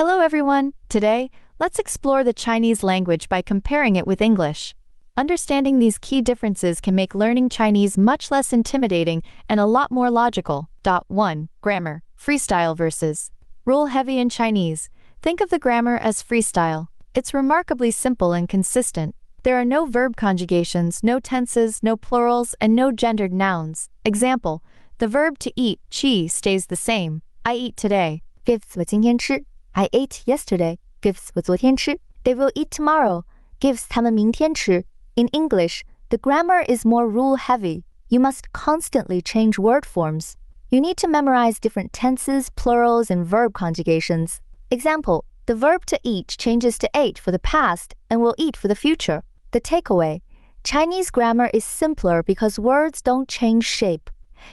Hello everyone! Today, let's explore the Chinese language by comparing it with English. Understanding these key differences can make learning Chinese much less intimidating and a lot more logical. 1. Grammar. Freestyle versus rule-heavy in Chinese. Think of the grammar as freestyle. It's remarkably simple and consistent. There are no verb conjugations, no tenses, no plurals, and no gendered nouns. Example, the verb to eat, 吃, stays the same. I eat today. Gives 我今天吃. I ate yesterday. Gives 我昨天吃. They will eat tomorrow. Gives 他们明天吃. In English, the grammar is more rule-heavy. You must constantly change word forms. You need to memorize different tenses, plurals, and verb conjugations. Example, the verb to eat changes to ate for the past and will eat for the future. The takeaway, Chinese grammar is simpler because words don't change shape.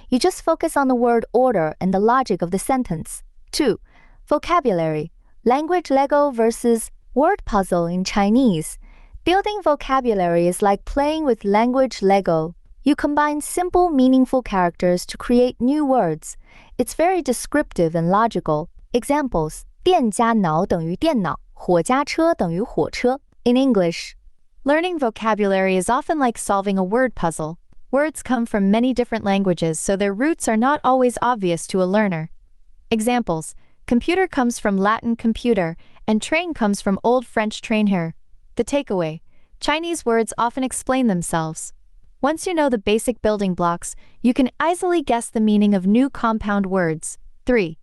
You just focus on the word order and the logic of the sentence. 2. Vocabulary. Language Lego versus word puzzle in Chinese. Building vocabulary is like playing with language Lego. You combine simple, meaningful characters to create new words. It's very descriptive and logical. Examples, 电加脑等于电脑，火加车等于火车. In English, learning vocabulary is often like solving a word puzzle. Words come from many different languages, so their roots are not always obvious to a learner. Examples, computer comes from Latin computer, and train comes from Old French trainer. The takeaway, Chinese words often explain themselves. Once you know the basic building blocks, you can easily guess the meaning of new compound words. 3.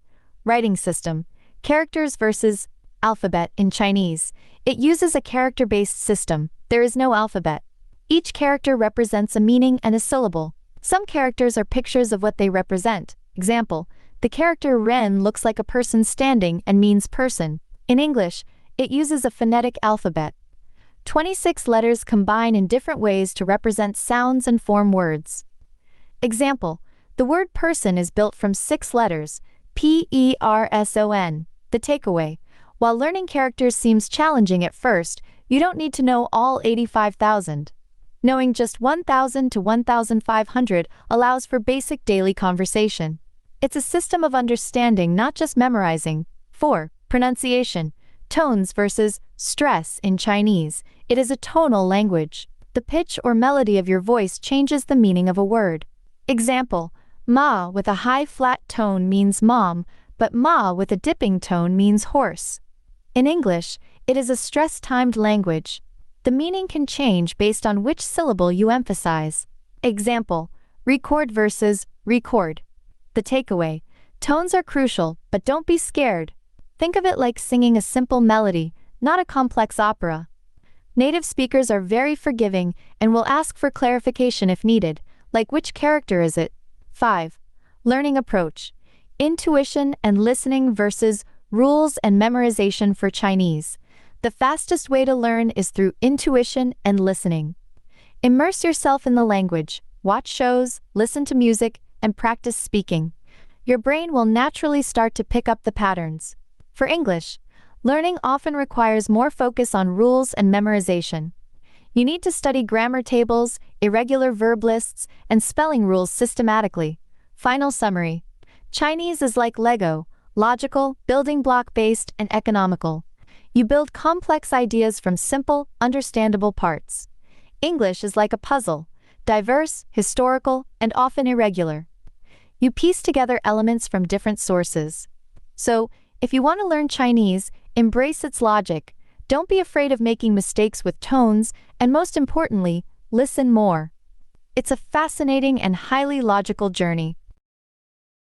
Writing system. Characters versus alphabet in Chinese. It uses a character-based system. There is no alphabet. Each character represents a meaning and a syllable. Some characters are pictures of what they represent. Example, the character Ren looks like a person standing and means person. In English, it uses a phonetic alphabet. 26 letters combine in different ways to represent sounds and form words. Example, the word person is built from 6 letters, P-E-R-S-O-N. The takeaway, while learning characters seems challenging at first, you don't need to know all 85,000. Knowing just 1,000 to 1,500 allows for basic daily conversation. It's a system of understanding, not just memorizing. 4. Pronunciation. Tones versus stress in Chinese. It is a tonal language. The pitch or melody of your voice changes the meaning of a word. Example, ma with a high flat tone means mom, but ma with a dipping tone means horse. In English, it is a stress-timed language. The meaning can change based on which syllable you emphasize. Example, record versus record. The takeaway, tones are crucial, but don't be scared. Think of it like singing a simple melody, not a complex opera. Native speakers are very forgiving and will ask for clarification if needed, like which character is it? 5. Learning approach. Intuition and listening versus rules and memorization for Chinese. The fastest way to learn is through intuition and listening. Immerse yourself in the language, watch shows, listen to music, and practice speaking. Your brain will naturally start to pick up the patterns. For English, learning often requires more focus on rules and memorization. You need to study grammar tables, irregular verb lists, and spelling rules systematically. Final summary. Chinese is like Lego, logical, building block-based, and economical. You build complex ideas from simple, understandable parts. English is like a puzzle, diverse, historical, and often irregular. You piece together elements from different sources. So, if you want to learn Chinese, embrace its logic. Don't be afraid of making mistakes with tones, and most importantly, listen more. It's a fascinating and highly logical journey.